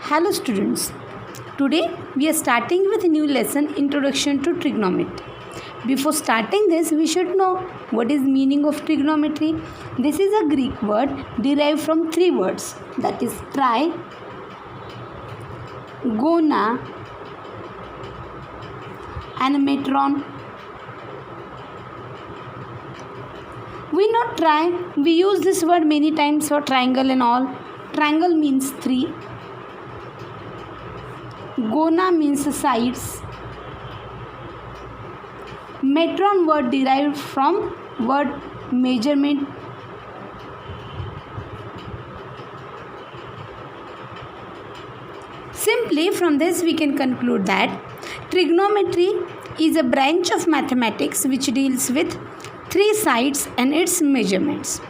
Hello students. Today we are starting with a new lesson, Introduction to Trigonometry. Before starting this, we should know what is meaning of trigonometry. This is a Greek word derived from three words, that is tri, gona and metron. We know tri, we use this word many times for triangle and all. Triangle means three. Gona means sides. Metron word derived from word measurement. Simply from this we can conclude that trigonometry is a branch of mathematics which deals with three sides and its measurements.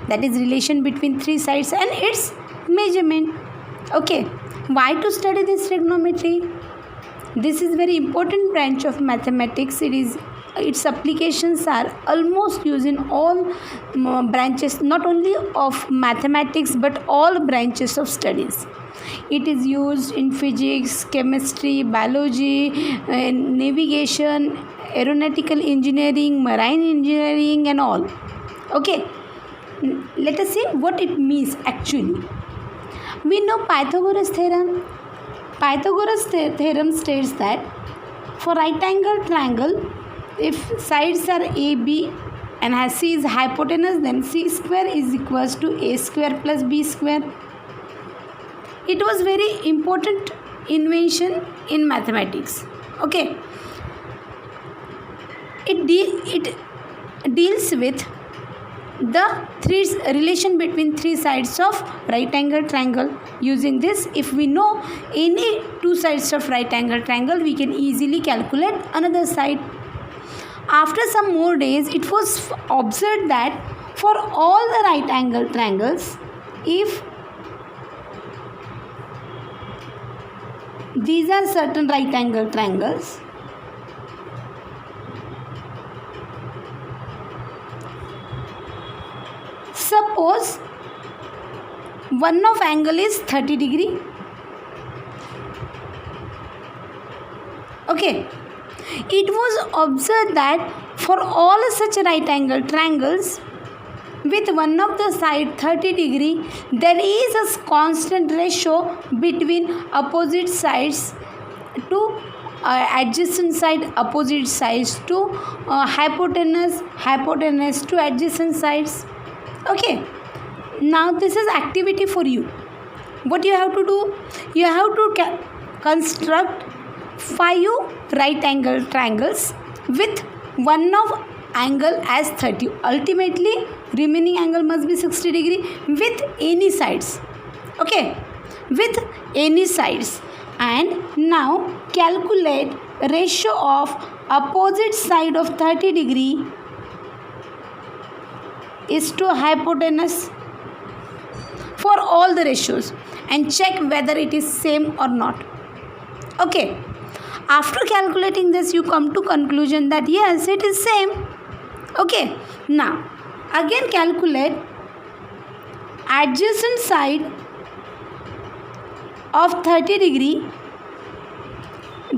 That is relation between three sides and its measurement. Okay, why to study this trigonometry? This is very important branch of mathematics. Its applications are almost used in all branches, not only of mathematics but all branches of studies. It is used in physics, chemistry, biology, navigation, aeronautical engineering, marine engineering and all. Okay, let us see what it means actually. We know Pythagoras theorem. Pythagoras theorem states that for right angle triangle, if sides are AB and C is hypotenuse, then C square is equals to A square plus B square. It was very important invention in mathematics. Okay. It deals with the relation between three sides of right angle triangle. Using this, if we know any two sides of right angle triangle, we can easily calculate another side. After some more days, it was observed that for all the right angle triangles, if these are certain right angle triangles, suppose one of angle is 30 degree. Okay. It was observed that for all such right angle triangles with one of the side 30 degree, there is a constant ratio between opposite sides to adjacent side, opposite sides to hypotenuse to adjacent sides. Okay, now this is activity for you. What you have to do? You have to construct 5 right angle triangles with one of angle as 30. Ultimately, remaining angle must be 60 degree with any sides. Okay, with any sides. And now calculate ratio of opposite side of 30 degree is to hypotenuse for all the ratios and check whether it is same or not. Okay, after calculating this, you come to conclusion that yes, it is same. Okay, now again calculate adjacent side of 30 degree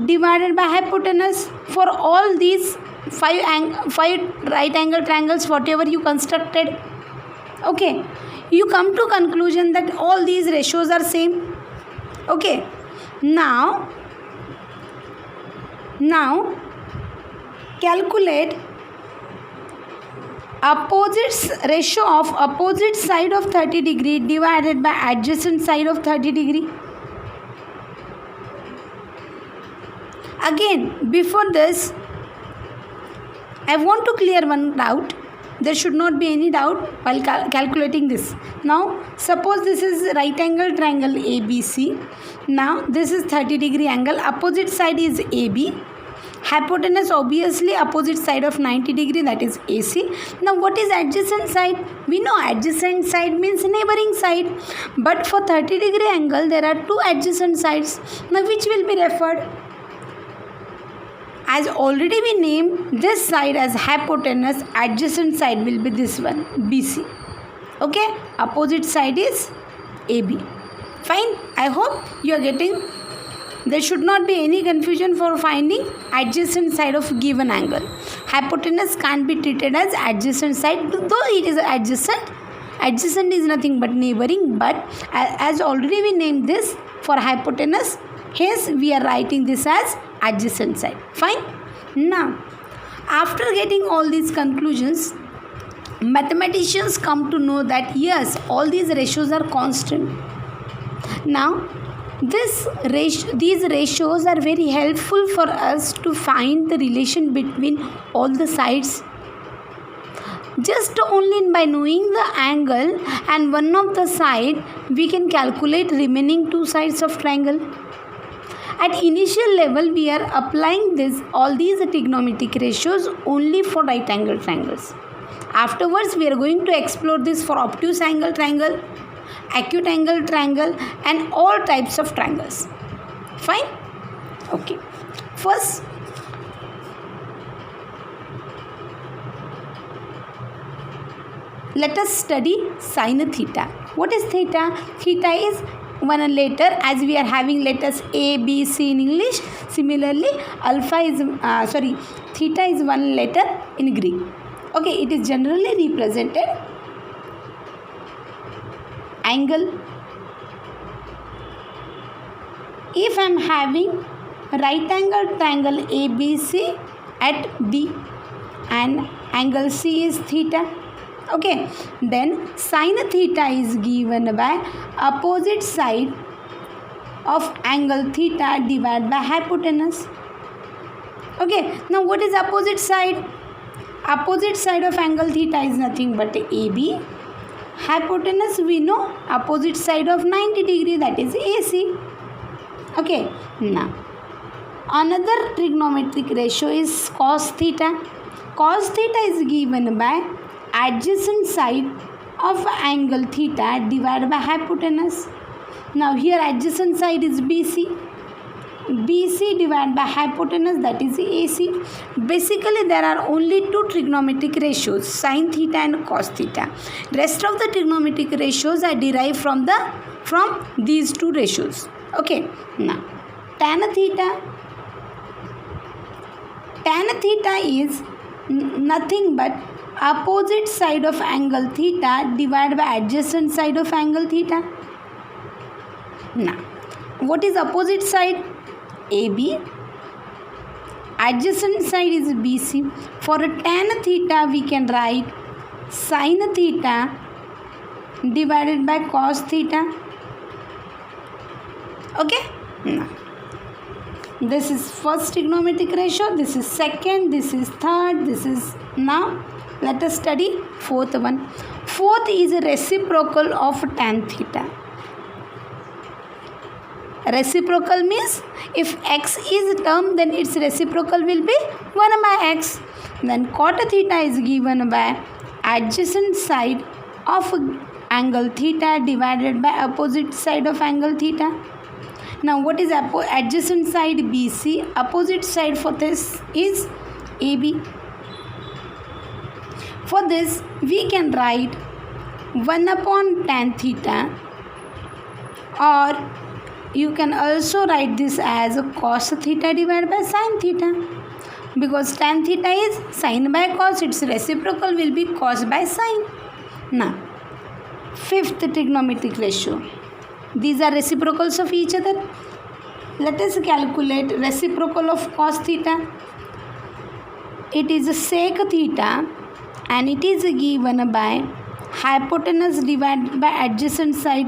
divided by hypotenuse for all these five right angle triangles, whatever you constructed. Okay, you come to conclusion that all these ratios are same. Okay, now calculate ratio of opposite side of 30 degree divided by adjacent side of 30 degree. Again, before this, I want to clear one doubt. There should not be any doubt while calculating this. Now, suppose this is right angle triangle ABC. Now, this is 30 degree angle. Opposite side is AB. Hypotenuse obviously opposite side of 90 degree, that is AC. Now, what is adjacent side? We know adjacent side means neighboring side. But for 30 degree angle, there are two adjacent sides. Now, which will be referred? As already we named this side as hypotenuse, adjacent side will be this one, BC. Okay, opposite side is AB. Fine. I hope you are getting. There should not be any confusion for finding adjacent side of given angle. Hypotenuse can't be treated as adjacent side, though it is adjacent. Adjacent is nothing but neighboring, but as already we named this for hypotenuse, hence we are writing this as adjacent side. Fine. Now, after getting all these conclusions, mathematicians come to know that yes, all these ratios are constant. Now, these ratios are very helpful for us to find the relation between all the sides. Just only by knowing the angle and one of the side, we can calculate remaining two sides of triangle. At initial level, we are applying all these trigonometric ratios only for right angle triangles. Afterwards, we are going to explore this for obtuse angle triangle, acute angle triangle, and all types of triangles. Fine? Okay. First, let us study sin theta. What is theta? Theta is one letter, as we are having letters A, B, C in English. Similarly, theta is one letter in Greek. Okay, it is generally represented angle. If I am having right angle triangle ABC at B and angle C is theta, okay, then sin theta is given by opposite side of angle theta divided by hypotenuse. Okay, now what is opposite side? Opposite side of angle theta is nothing but AB. Hypotenuse we know, opposite side of 90 degree, that is AC. Okay, now another trigonometric ratio is cos theta. Cos theta is given by adjacent side of angle theta divided by hypotenuse. Now here adjacent side is BC. BC divided by hypotenuse, that is AC. Basically there are only two trigonometric ratios, sin theta and cos theta. Rest of the trigonometric ratios are derived from these two ratios. Okay, now tan theta. Tan theta is nothing but opposite side of angle theta divided by adjacent side of angle theta. Now, what is opposite side? AB. Adjacent side is BC. For tan theta, we can write sin theta divided by cos theta. Okay? Now, this is first trigonometric ratio, this is second, this is third, this is now. Let us study fourth one. Fourth is a reciprocal of tan theta. Reciprocal means if x is a term, then its reciprocal will be 1 by x. Then cot theta is given by adjacent side of angle theta divided by opposite side of angle theta. Now what is adjacent side? BC. Opposite side for this is AB. For this we can write 1 upon tan theta, or you can also write this as cos theta divided by sin theta, because tan theta is sin by cos, its reciprocal will be cos by sin. Now, fifth trigonometric ratio. These are reciprocals of each other. Let us calculate reciprocal of cos theta. It is sec theta and it is given by hypotenuse divided by adjacent side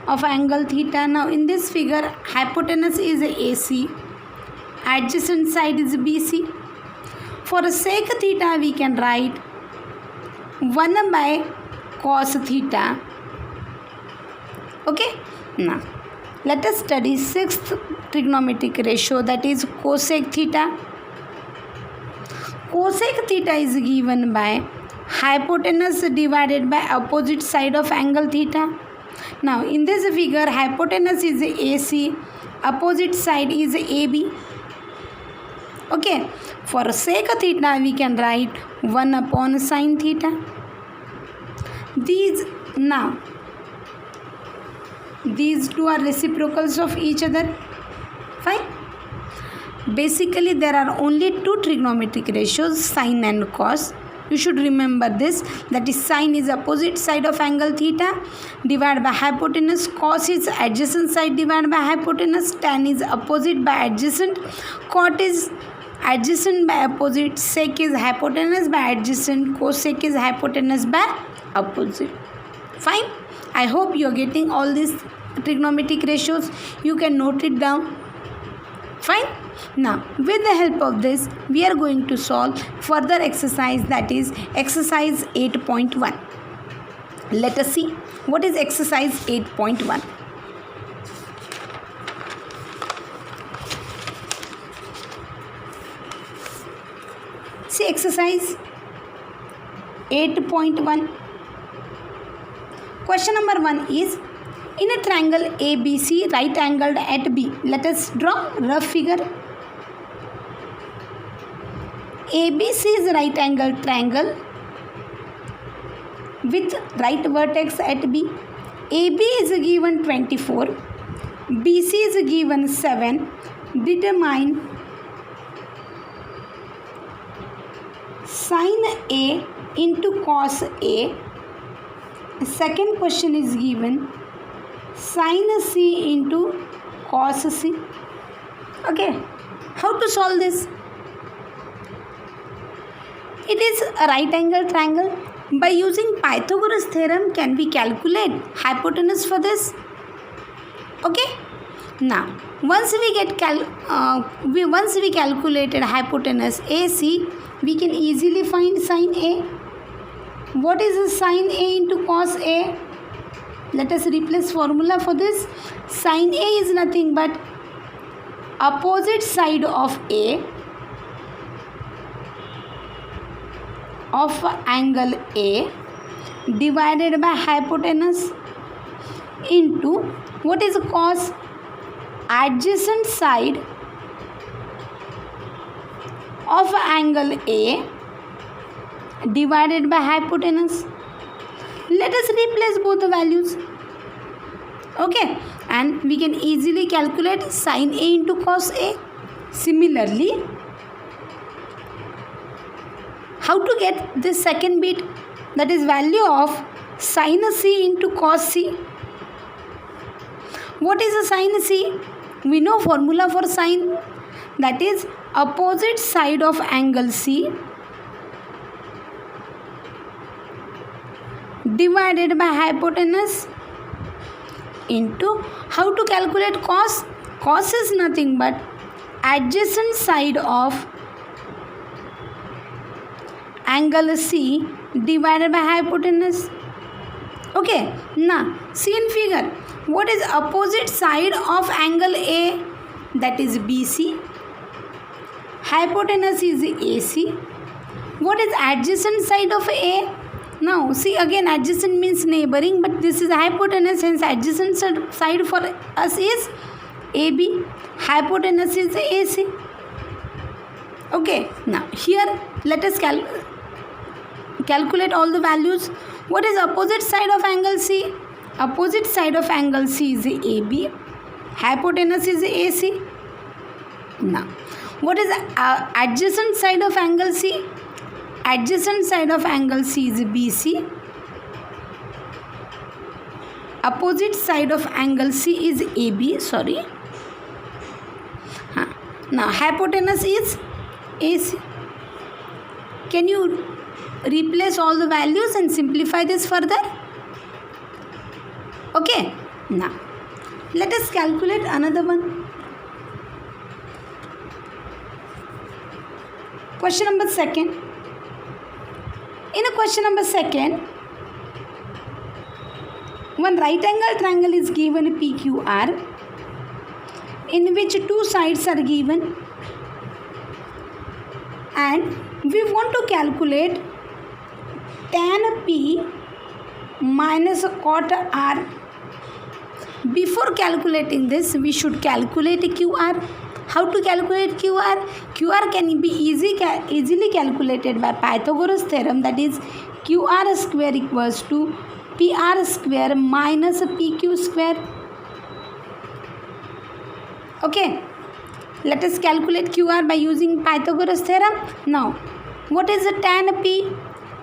of angle theta. Now in this figure, hypotenuse is AC, adjacent side is BC. For sec theta we can write 1 by cos theta. Okay, now let us study sixth trigonometric ratio, that is cosec theta. Cosec theta is given by hypotenuse divided by opposite side of angle theta. Now in this figure, hypotenuse is AC, opposite side is AB. Okay, for sec theta we can write 1 upon sin theta. These now these two are reciprocals of each other. Fine. Basically there are only two trigonometric ratios, sine and cos. You should remember this, that is sine is opposite side of angle theta divided by hypotenuse, cos is adjacent side divided by hypotenuse, tan is opposite by adjacent, cot is adjacent by opposite, sec is hypotenuse by adjacent, cosec is hypotenuse by opposite. Fine. I hope you are getting all these trigonometric ratios. You can note it down. Fine. Now with the help of this we are going to solve further exercise, that is exercise 8.1. Let us see what is exercise 8.1. See exercise 8.1. Question number 1 is, in a triangle ABC right angled at B. Let us draw rough figure. ABC is right angled triangle with right vertex at B. AB is given 24. BC is given 7. Determine sine A into cos A. Second question is given sine C into cos C. Okay, how to solve this? It is a right angle triangle. By using Pythagoras theorem, can we calculate hypotenuse for this? Okay. Now, once we calculated hypotenuse AC, we can easily find sine A. What is the sine A into cos A? Let us replace formula for this. Sine A is nothing but opposite side of A of angle A divided by hypotenuse into what is cos, adjacent side of angle A divided by hypotenuse. Let us replace both the values. Okay, and we can easily calculate sine A into cos A. Similarly, how to get this second bit, that is value of sine C into cos C. What is a sine C? We know formula for sine, that is opposite side of angle C divided by hypotenuse into, how to calculate cos? Cos is nothing but adjacent side of angle C divided by hypotenuse. Okay, now see in figure, what is opposite side of angle A? That is BC. Hypotenuse is AC. What is adjacent side of A? Now see again, adjacent means neighboring, but this is hypotenuse, hence adjacent side for us is AB. Hypotenuse is AC. Okay, now here let us calculate all the values. What is opposite side of angle C? Opposite side of angle C is AB. Hypotenuse is AC. Now, what is adjacent side of angle C? Adjacent side of angle C is BC. Opposite side of angle C is AB. Sorry. Now, hypotenuse is AC. Can you replace all the values and simplify this further? Okay. Now, let us calculate another one. Question number 2. In a question number 2, one right angle triangle is given PQR, in which two sides are given, and we want to calculate tan P minus cot R. Before calculating this, we should calculate QR. How to calculate QR? QR can be easily calculated by Pythagoras theorem, that is QR square equals to PR square minus PQ square. Okay, let us calculate QR by using Pythagoras theorem. Now, what is the tan P?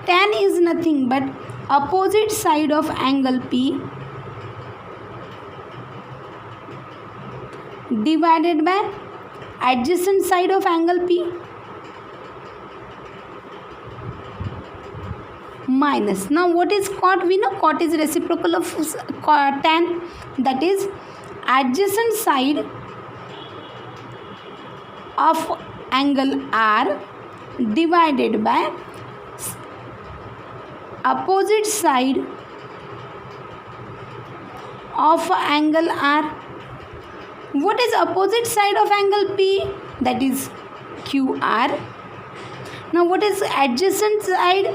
Tan is nothing but opposite side of angle P divided by adjacent side of angle P minus. Now what is cot? We know cot is reciprocal of tan, that is adjacent side of angle R divided by opposite side of angle R. What is opposite side of angle P? That is QR. Now what is adjacent side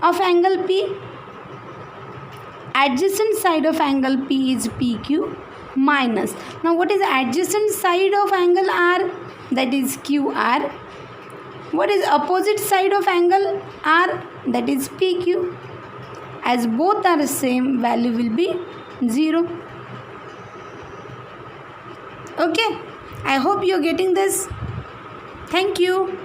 of angle P? Adjacent side of angle P is PQ minus. Now what is adjacent side of angle R? That is QR. What is opposite side of angle R? That is PQ. As both are the same, value will be 0. Okay, I hope you are getting this. Thank you.